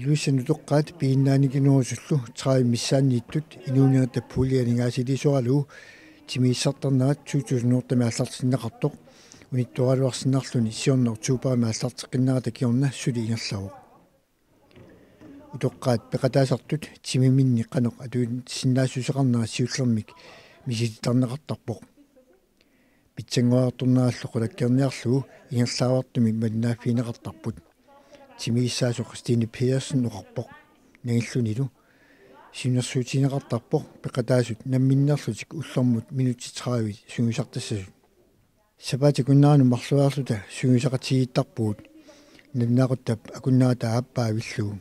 Illuissanutoqqaat piinnaanikinuusullu trai missaanniittut inuuniata puulianingaasiliisuarlu timiissartarnaat 2008 аллартиннеқартоқ унитторалуарсиннарлуни сиорнер туупаама аллартеққиннерата киорна сули ингерлаву утоққаат пеқатаасартут тимиминни қанеқ атуун синнаасусеқарнера сиуллермик мисититарнеқартарпоқ питсангуаартурнераллу қулаккерниарлугу ингерлаавартуми малнааффинеқартарпут тимииссаасоқ Стини Персен уқарпоқ нагиллунилу синерсуутинеқартарпоқ пеқатаасут намминнерлутик уллэрмут минути 30 сунгисартассасут сапати куннаану марлуаарлута сунгисақатигиттарпуут наннаақуттап акуннаата ааппаавиллугу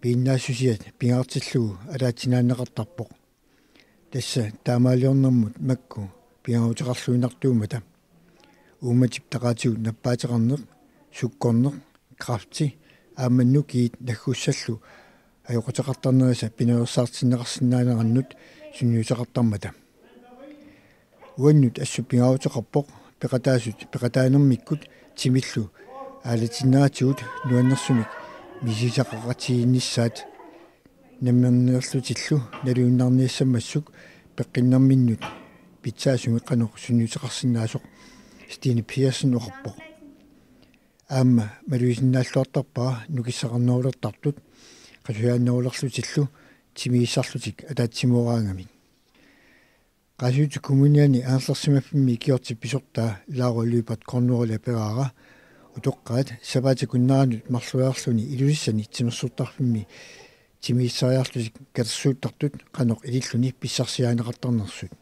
Piinnaassusiat pingaartillugu alaatinaanneqartarpoq tassa taamaaliornermut makku pingautiqarluinartuumata uumatip taqaatigut nappaatiqarneq sukkorneq krafti aammannukiit naggussallu ajoqutaqartarnerisa pinersaartinneqarsinnaanерannut sunniuteqartarmata uannut assu pingautiqarpoq peqataasut peqataanermikkut timillu aalatinnaatigut nuannersumik мисисақақатигиннссаат наммернерлутиллу налуиннарниассамассук пеққиннарминнут питсаасуми қанеқ сунниутеқарсинаасоқ Стини Персен уқарпоқ аама малуисиннааллуартарпаа нукиссақарнерулертартут қасуяаннерулерлутиллу тимииссарлутик атаатсимуораангами qasuuti kommuniani aarlersimaffi kiorti pisortaa laaruliupat kornurile pegaara utoqqaat sapati kunnaranut marluaarluni ilusissani timersuuttarfimmi timiissariarlusik katersuuttartut qanoq ililluni pissarsiaaneqartarnersut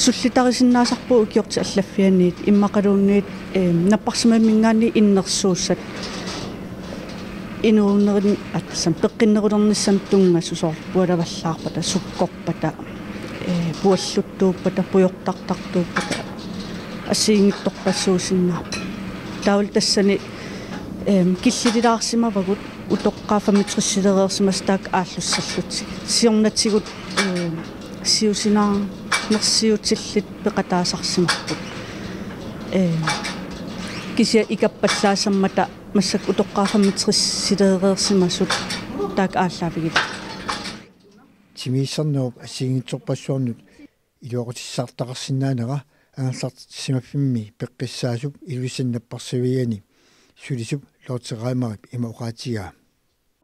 sullitarisinnaasarpu ukiorti allaffianiit immaqaluunniit napparsimammingaanni innersuussat inuunerin atsam peqqinnerulernissam tunga susorpualavallaarpata sukkorpata pualluttuuppata pujortartartuuppata assiingittorpassuusinnaarpa taul tassani killililaarsимавагут утоққаафамитрissилереерсимас таак ааллуссаллутси сиорнатсигут сиусинаа нерсиутиллит пеқатаасарсимарпут кися икаппаллаасаммата массак утоққаафамитрissилереерсимасут таак ааллаавигит тимииссарнеруп ассигингитсорпассуарнут илуақутиссаартақарсинаанера ааллартисимаффимми пеққиссаасуп илуиссаннаппарсивиани сулисуп лоотераамарип има уқаатигаа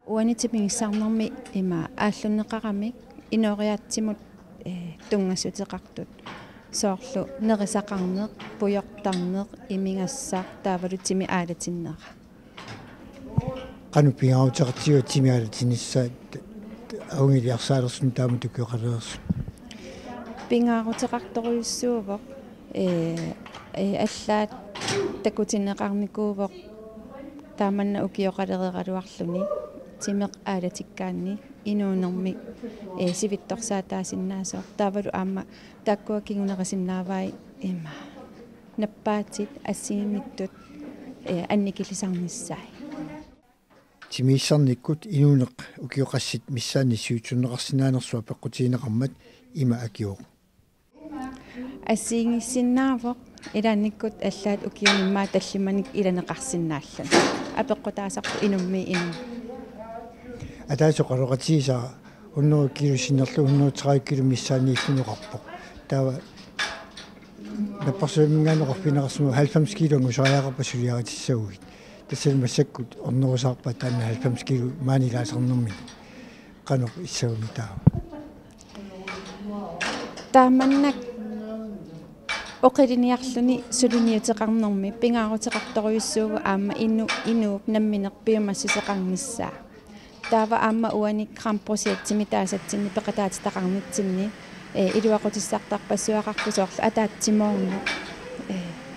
уанитипингиссаарнэрми има ааллуннеқарамик инориаатсимут тунгасутеқартут соорлу нерисақарнеқ пуйортарнеқ имингассаар таавалутими аалатиннера қану пингааутеқартига тими аалатиниссаа аунгилиарсаалерсун тааму тукиоқалерс пингаарутеқарторуйуссуувоқ аллаат такутинеқарникуувоқ тааманна укиоқалерералуарлуни тимеқ аалатиккаанни инуунермик сивитторсаатаасиннаасоо таавалу аама таккуакигунерасиннаавай има наппаатит ассигимиттут анникилисарниссаи тимииссарниккут инуунеқ укиоқассит миссаани сиутуннеқарсинаанерсуа пеққутиинеқармат има акиоқ ассигингиссиннаавоқ илаанниккут аллаат укиуниммаа таллиманик иланеқарсинааллан апеққутаасарту инумми ину атаасоқалоқатииса 100 килусиннерлу 130 килумиссаанииллунеқарпоқ таава наппарсуимингаанеқорфинеқарсиму 90 килонгу сариақарпасулиаратиссагугит тассал массаккут орнерусаарпа таана 90 килу маанилаасернэрми қанеқ иссагуми таава тааманнак оқилиниарлуни сулиниутеқарнэрми пингаарутеқарторуйуссуугу аама инууп намминерпиумассисеқарниссаа таава аама уаник грампросиаттими таасатсинни пеқатаатитақарнитсинни илуақутиссартарпассуақарпусоорлу атаатсимоорну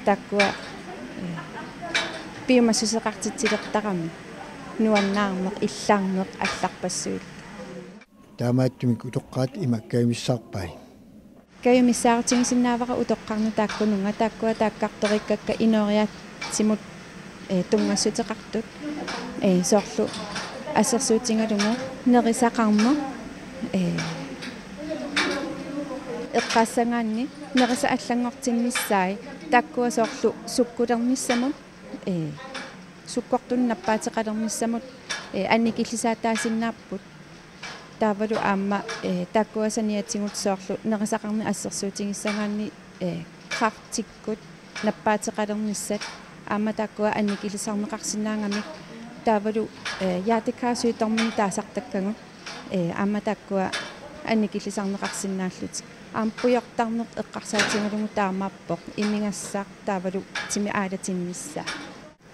таккуа пиумассисеқартитсилертарами нуаннаарнеқ иллаарнеқ алларпассуит таамааттумик утоққаат имаккаимиссаарпай каюмиссаартигисиннаавара утоққарну тааккунунга тааккуа тааккарториккакка инориатсимут тунгассутеқартут соорлу ассерсуутингалугу нерисақарма эққассангаанни нериса аллангортиннissaai тааккуа соорлу суккулернissamут суккортун наппаатеқалернissamут анникиллисаатаасиннааппут таавалу аама тааккуасаниатсигут соорлу нерисақарни ассерсуутингиссангаанни қартиккут наппаатеқалерниссат аама тааккуа анникиллисарнеқарсинаангамик таавалу яатикаасуитормини таасартаккагу аама тааккуа анникиллисарнеқарсинааллут аампуйортарнеқ эққарсаатингалугу таамааппоқ имингассаақ таавалу тими аалатиннissaа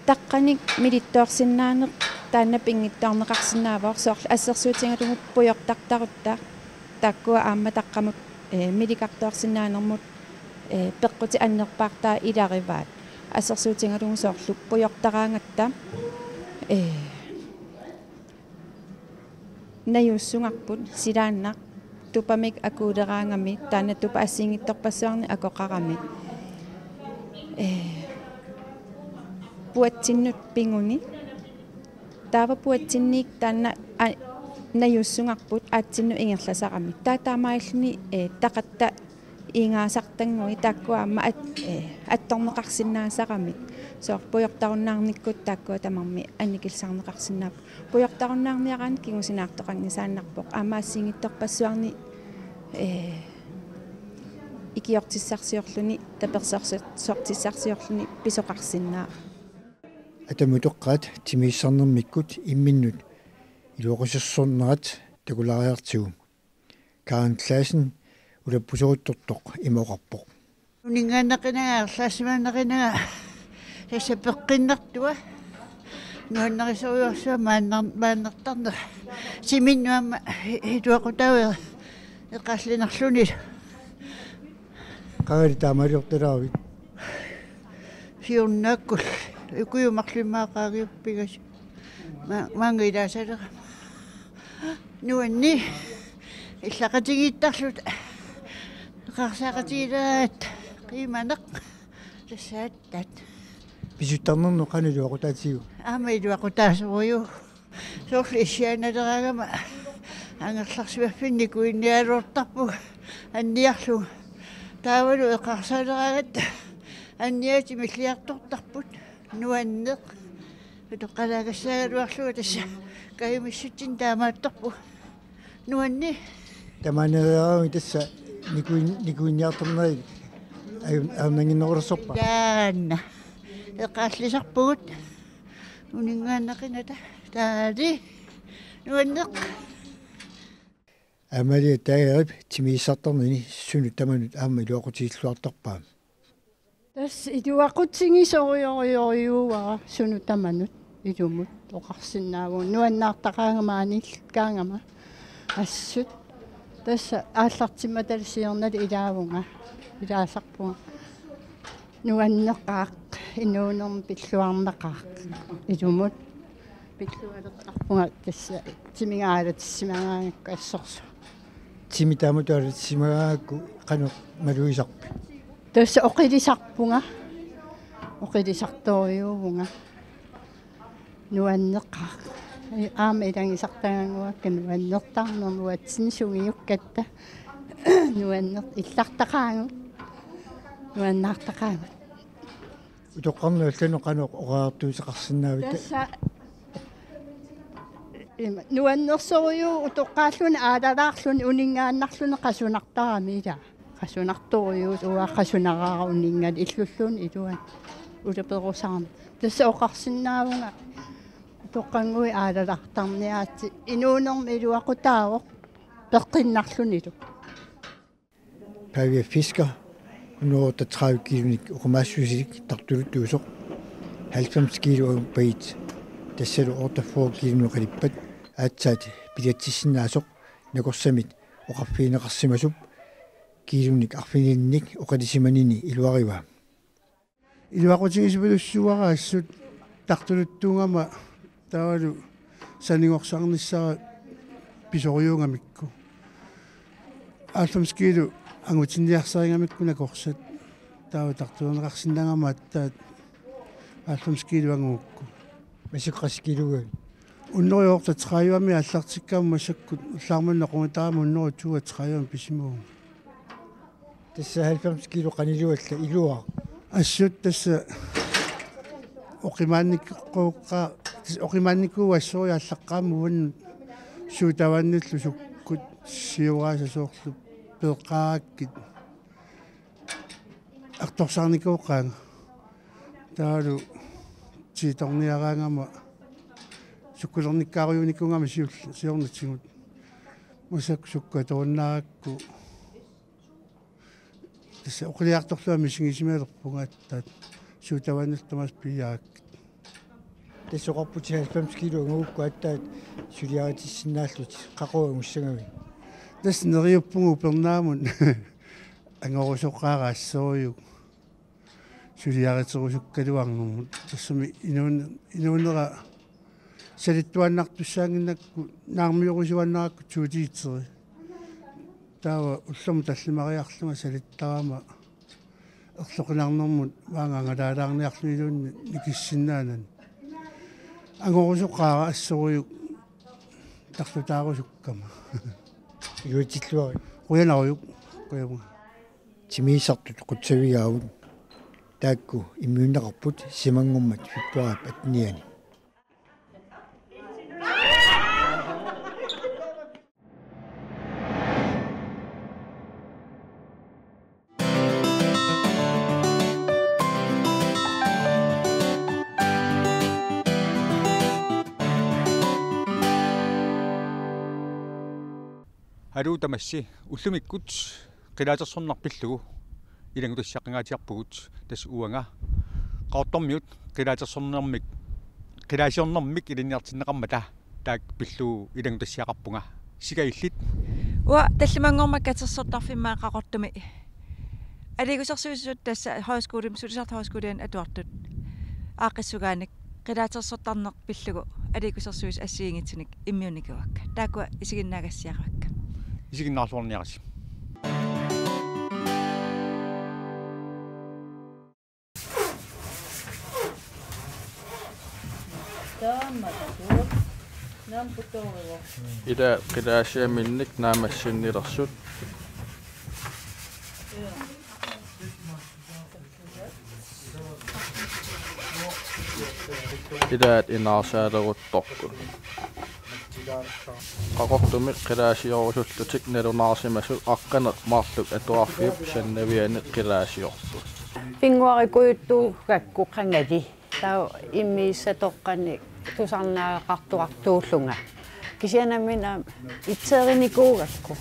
таққаник милиттуарсинаанеқ таанна пингиттаарнеқарсинааваор соорлу ассерсуутингалугу пуйортартарутта тааккуа аама таққамут миликартуарсинаанермут пеққути аннерпаартаа илариваат ассерсуутингалугу соорлу пуйортараангатта наюссунгарпут силааннақ тупамик акуулераангами таана тупа ассингитторпассуарни акоқарами пуатсиннут пингуни таава пуатсинник таана наюссунгарпут аатсинну ингерласарами таатаамаиллни тақатта ингаасартангуи тааккуаама атторнеқарсинаасарамик соор пуйортаруннаарниккут тааккуа тамарми анникилсаарнеқарсинаап пуйортаруннаарниараан кигусинаартоқангисааннарпоқ аамаассингитторпассуарни икиортиссарсиорлуни таперсорсортиссарсиорлуни писоқарсинаа атамутоққаат тимииссарнэрмиккут имминнут илуоқусерсорнерат такулариартигу Karen Classen улаппусоруттортоқ имоқарпоқ унингааннақинагаарлаасимааннақинага сапеққиннартуа нуаннерисориорсуа мааннертарна симиннуама хитуақутауэ эққаллинарлуни qaali taamaliortalaavi сиуннааккул икуйумарлимаақаагиуппигас маангилаасалера нуанни иллақатигииттарлут қарсаақатигилаат қиманеқ тассааттат писуттарнерну qanuluoqutaatigu аамаилуақутаасориу соорлу issианалераагама ангерларсуаффинни куинниалуортарпуг анниарлу таавалу эққарсаалераагат анниати миллиартортарпут нуаннеқ утоққалаагассаагалуарлуга тасса каюмиссутсин таамаатторпу нуанни таманераами тасса никуинниарторнери аунангиннерулерсорпа яанна эққааллисарпугут унингааннақината таали нуаннеқ амалия таарип тимииссарторнини суну таманут аама илуақутигиллуартарпаа тас илуақутсигисориориориуара суну таманут илумут оқарсинааву нуаннаартақаангамааниллкаангама ассут тасса ааллартимма талсиернали илаавунга илаасарпунга нуаннеқаақ инуунерм пиллуарнеқаақ илумут пиллуалеқарпунга тасса тимигаалатиссимагаангакку ассорсу тими таамутуалатсимагаакку қану малуисарпи тасса оқилисарпунга оқилисарториувунга нуаннеқаақ аама илангисартагангуакка нуаннертарнернуатсин сугиуккатта нуаннер иллартақаангу нуаннаартақаангу утоққарну аллану қану оқаартуисеқарсинаавита тасса нуаннерсориу утоққааллуни аалалаарлуни унингааннарлуни қасунартарами ила қасунарториу уааққасунараа унингаали иллуллуни илуан улаперусаарми тасса оқарсинаавунга тоққангуи аалалартарниаати инуунерми илуақутаавоқ пеққиннарлунилу павия фиска 130 килоник оқамаассусилик тартулуттуусоқ 90 кило бейт тассалу 84 кило қалиппат аатсаат пилатсиссинаасоқ накорсамит оқарфиинеқарсимасуп килоник арфининник оқалисиманини илуарива илуақутигисбилуссуараассут тартулуттунгама таавалу санингорсарниссара писориунгамикку ааллумскиилу ангутинниарсарингамиккуна корсат таава тартуунеқарсиннангама аттаат ааллумскиилу ангуукку масиққаскилуга уннориорта траиуами аллартиккаама массаккут уллаармунна қунгутаама уннорутсуга траиуами писимуу тасса 90 кило қанилуалла илуа ассут тасса оқимаанниккуу ассури аллаққаамуун суутаванниллу суккут сиурааса соорлу пеқааккит арторсаарникууқаanga таалу титорниараангама суккулерниккаариуникунгама сиорнатсигут мусак суккаторнааракку тасса оқилиарторлуами сигисимаалерпунгааттаат суутаванналтамас пиаак тассоқарпути 90 кило ngуукку аттаат сулиаритиссинааллут қақуа муссагами тас нериуппугу пернаамун ангорусоққараассориу сулиаритерусуккалуарнэрмут тассами инуунера салиттуаннартуссаангиннакку наармиорусуаннаракку туутиитсери таава уллому таллимариарлунга салиттарама ерлоқинарнэрмут ваангаангалаалаарниарлуилуунни никиссиннаанан ангорусоққара ассориу тарлутаарусуккама юутиллуари қуянаруйук қуяма тимиисартут қутсавигаавут таакку иммиуннеқарпут симангуммат фиппуарап атниани Hallo tamassi ullumikut qilaatersornarpillugu ilangutassiaqangaatiarpugut tas uanga qaortormiut qilaatersornermik qilaasiornermik ilinniartinneqarmata taak pillu ilangutassiaqarpunga sigaillit wa tallimangormakkatersortarfimmaa qaqortumi aligusarsuusut tassa højskolen sulisart højskolen atuartut aaqissugaanik qilaatersortarnerpillugu aligusarsuus assiingitinik immiunikuvakka taakua isiginnaagassiaqavakka isiginnaarluorniarasi ida qilaasiaminnik naamassinnilersut idaat inaarsaalerutorput qaqortumik qilaasiorussullutik nalunaarsimasut aqqaneq maarluk atuarfiup sannavianeq qilaasiorput pinguarikuyuttu kakku qangali tau immiissatoqqani tusarnaaqartuartuullunga kisianamina itseerinikuugakku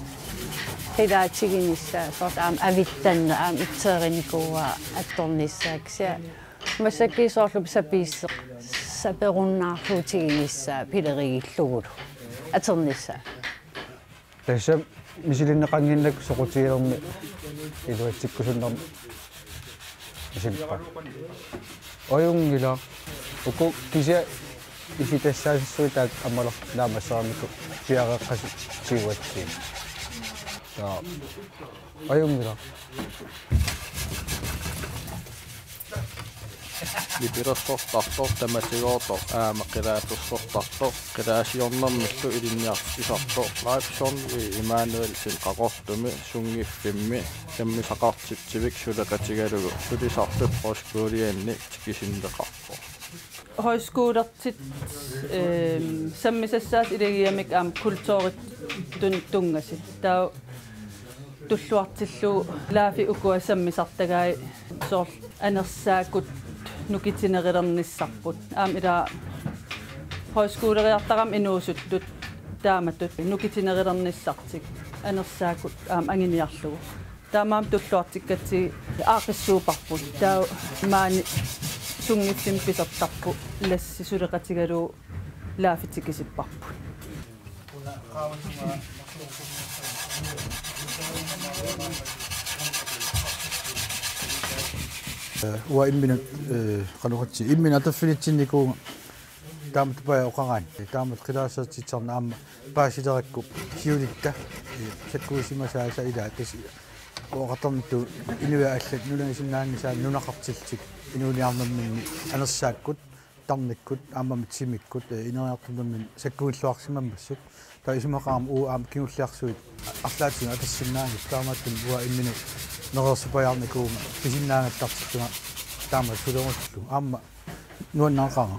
qilaatiginissa sort aam avittanna aam itseerinikuua attornissaaksia massakiisoorlup sapiisseq saperunnaarluutiginissa pilerigillugulu aternissa tassa misilinneqanginnak soqutiilermi iluatsikkusunnermi isilpa oyungila uku kisia isitassaassui taak amaler naamassaaramikku piareqqasu siuatsiin ta oyungila Lipirassortartor tamatigoortor aama qilaatussartartor qilaasiornermillu ilinniartisartor laipsorn Immanuel sin qaqortumi sungiffimmi kammisaqartitsivik suleqatigalugu sulisartut højskoolianni tikisinneqartor højskoolertit sammisassaas ilagiamik aam kultuurit tungasi taa tulluartillu laafi ukua sammisartagai soor anersaakut nukitinerilernisarput aam ila højskooleriartaram inuusuttut taamatut nukitinerilernisartik anersaakut aam anginiarlugu taamaam tulluartikkatsi aaqissuuparput taa maani sungiffim pisartarpu lassi suleqatigalu laafitikisipparput wa imminat qaluqatsi imminat affilitsinniku таамат паа оқараан таамат қилаассаатитсарна аама паасилеракку сиулитта саккуусимасааса илаа тас оқатарнту инуа аллат нуланисиннаангисаа нунақартилтик инуулиарнэрминни анерсааккут тарниккут аамамит симиккут инериартэрнэрмин саккуиллуарсимаммассут та исимақарам уу аам киуллиарсуит арлаатинга атассиннаанги таамааттун уа иммину нерерсупаярникуума кисиннаангаттартиттуга таама сулерусуллу аама нуаннаақара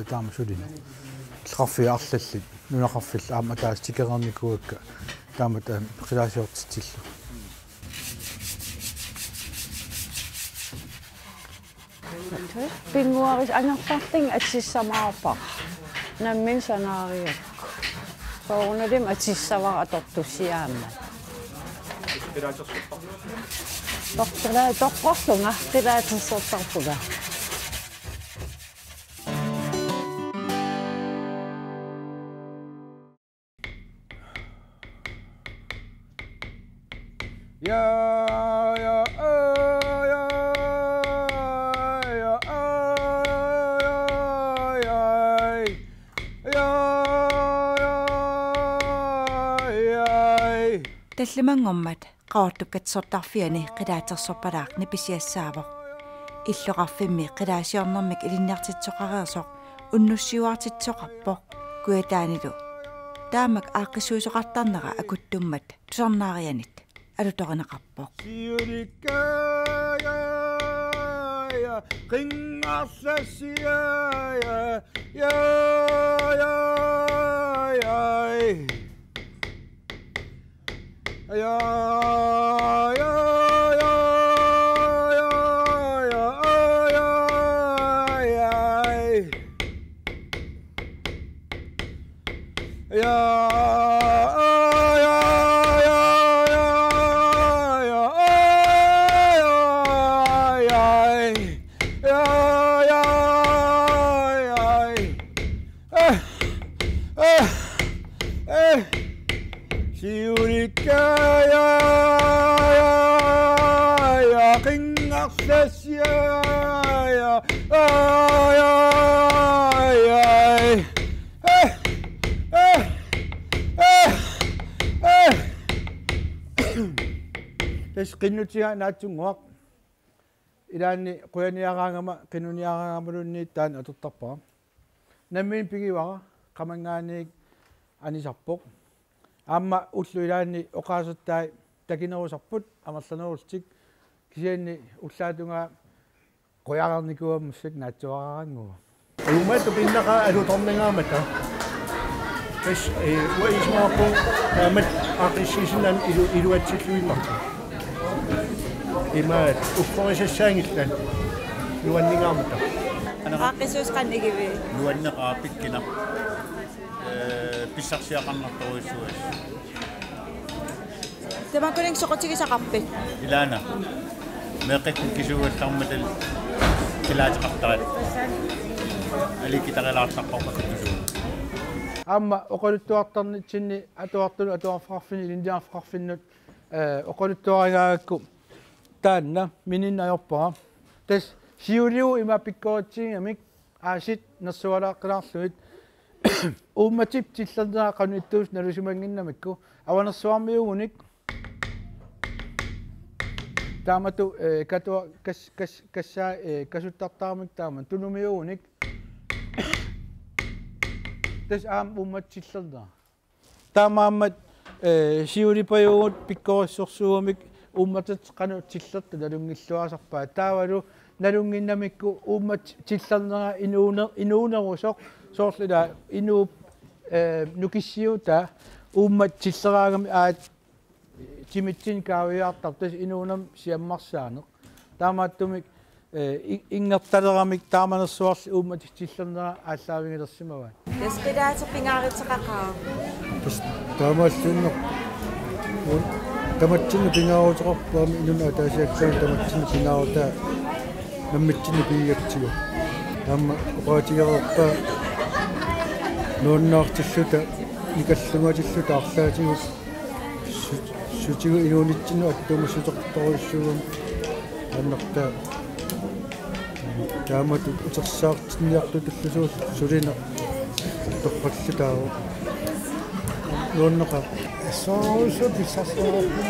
таама сулина лқарфи арлаллит нунақарфилла аама таас тикерерникуакка таама таа қилаасиортитсиллу Pinguaris angertarting atissamaarpaq nammin sanaariakku soornalim atissavara atortussiaamma toqqorlunga qilaatersortarpuga таллимангормат qaortukkatssortarfiani qilaatersorpalaaqni pisiassaavoq иллоqarfimmi qilaasiornermik ilinniartitsoqareersoq unnussiuartitsoqarpoq kuataanilu taamak aaqqisuusoqartarnera akuttummat tusarnaarianit alutorineqarpoq qingarlassiaya ya ya qinnutiga naatsunguaq ilaanni quyaniaraangama qinnuniaraangamalunni taan atortarpaa nammin pigiwara qamangaaniik anisarpoq aamma ullu ilaanni oqaasattai takinerusarput amerlanerustik kisianni ullaatunga quyararnikuammussak naatsuararanguva umaatu pinnaqa alutorningaamata tas uismaaqu taamat aaqissiisinan iluatsilluimmarta imaat ufforisassaangillan luanningaamata aaqqisuus qannigivi luanneqaapikkina pissarsiaqarnartoruissuas tamakuning soqotigisaqarpit ilaana meeqikku kisuuallarmatal kilaateqartarat alikitaqelaartarparpakkusuun amma oqoluttuartarnitsinni atuartunu atuarfaqarfini lindiarfaqarfinnut oqoluttuarigaakku taanna mininnaajorpaa tas siuliu ima pikkoritsingamik aasit nersualaaqqilaarluit uummatip tillerneaqanu ittuus nalusumanginnamikku avanersuarmiugunik taamatu katua kassaa kasuttartaarmik taaman tunumiugunik tas aam uummatsillerna taamaammat siulipajugut pikkorissorsuumik uummatat qanu tillertu nalungilluasarpaa taavalu nalunginnamikku uummat tillernera inuunerusoq soorlila inuu nukissiuta uummat tilleraagami aat timitsin kaaviartar tas inuunam siammarsaaneq taamaattumik ingertaleramik taamanersuarli uummat tillernera ааllaавингилерсимаваа тасқилаатеппингааритеқақаа tas taamaalluunneq tamatsinni pingaaruteqarpaami inuna ataasiakkaan tamatsinni pingaaruta nammitsinni piigatsigu taamma oqaatigereerpaa nuunnaartilluta ikallungatilluta arlaatigu sutigu inuunitsinnu attuumassuteqartoruissuugum annerta таамат утерсаартинниартутуллусуут сулина тоққаллутаава нуаннеқа саусо писсасоорпу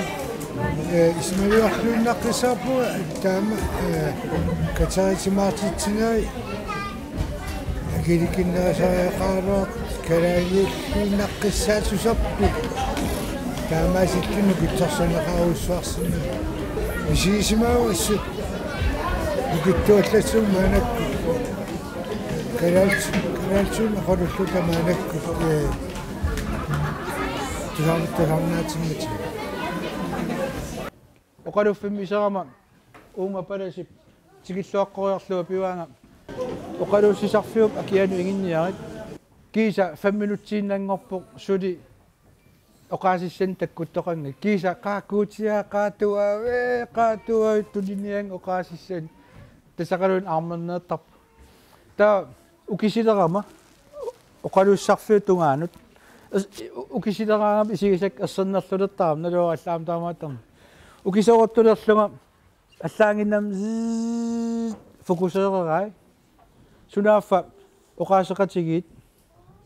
исмалиарлуиннаққисааппу таама катаатимаартитсинай акиликиннерасаақаруа калаалиуллуиннаққиссаатусарпу таамаасиллуну китсарсанеқаруссуарсина исисимаавассут укиттуаллассуум маанакку калаалсуун ақолуллу тамаанакку тусааматтасаарнаатингати оқалуффиммисарама уума паласип тигиллуаққориарлуа пиваанга оқалуссисарфиуп акиану ингинниарит киса 5 минутсииннангорпоқ сули оқаасиссан таккуттоқанга киса qaaqquutiа qaatuavi tuliniang оқаасиссан тасақалуун армернеэттарп таа укисилерама оқалуссарфиу тунгаанут укисилераангам исигисак ассернерлулертаам налуараллаам таамааттарма укисоорттулерлунга аллаангиннам фокусеерерай сунааффа оқаасеқатигиит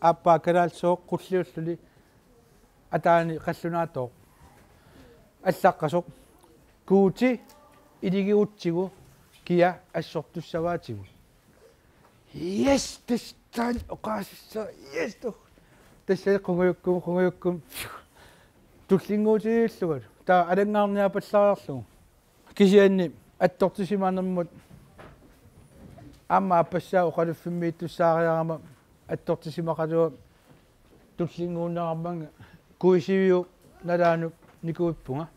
ааппаа калаалсооқ қуллиуллули атаани қаллунаатоо аллаққасоқ куути илигиутсигу киа ассортуссаваатигу yes тестан оқаасисса yes тассе қунгуйуккум туллингуутииллугат таа алангаарниапаллариарлугу кисианни аттортисимаанермут амма аппассаа оқалуффиммииттуссаариарама аттортисимақалуа туллингууннеқарманга куисивиу налаану никуиппунга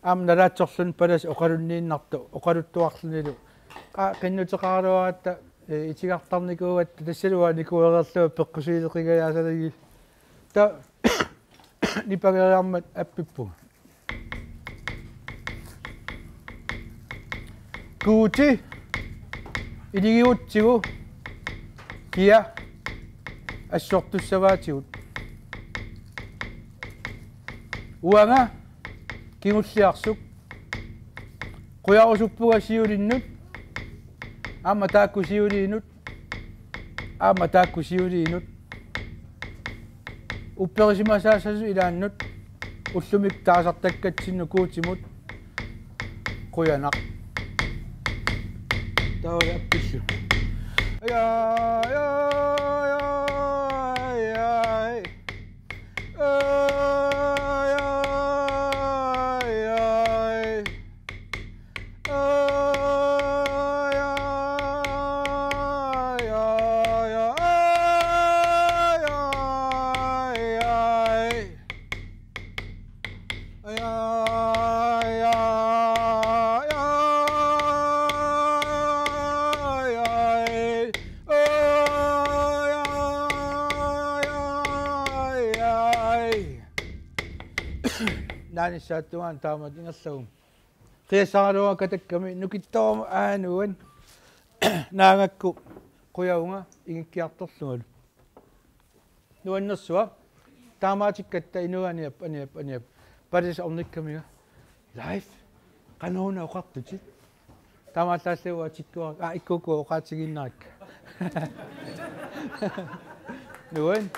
ам налаатсорлун палас оқалуннииннарту оқалуттуарлунилу қиннутеқаралуаратта итигартарникууатта тассалуа никуерерлуа пеққусиилеқигаяасалаги та нипагериармат аппиппунга куути илигиутсигу киа ассортуссаваатигут уанга кигуллиарсук қуярусуппуга сиулиннут аама тааккусиулиинут аама тааккусиулиинут упперисимасаасасу илааннут уллумик таасартаккатсинну куутимут қуянақ таола апписсу наанissааттугаан таамат ингерлагум қиассаралуа катакками нукиттоорма аануан наангакку қуяунга ингиккиарторлугалу нуаннерсуа таамаатиккатта инуаниап аниап парис орниккамига лайф канауна оқартутит таамааллааллуа тиккуа иккуку оқаатигиннаракка нуан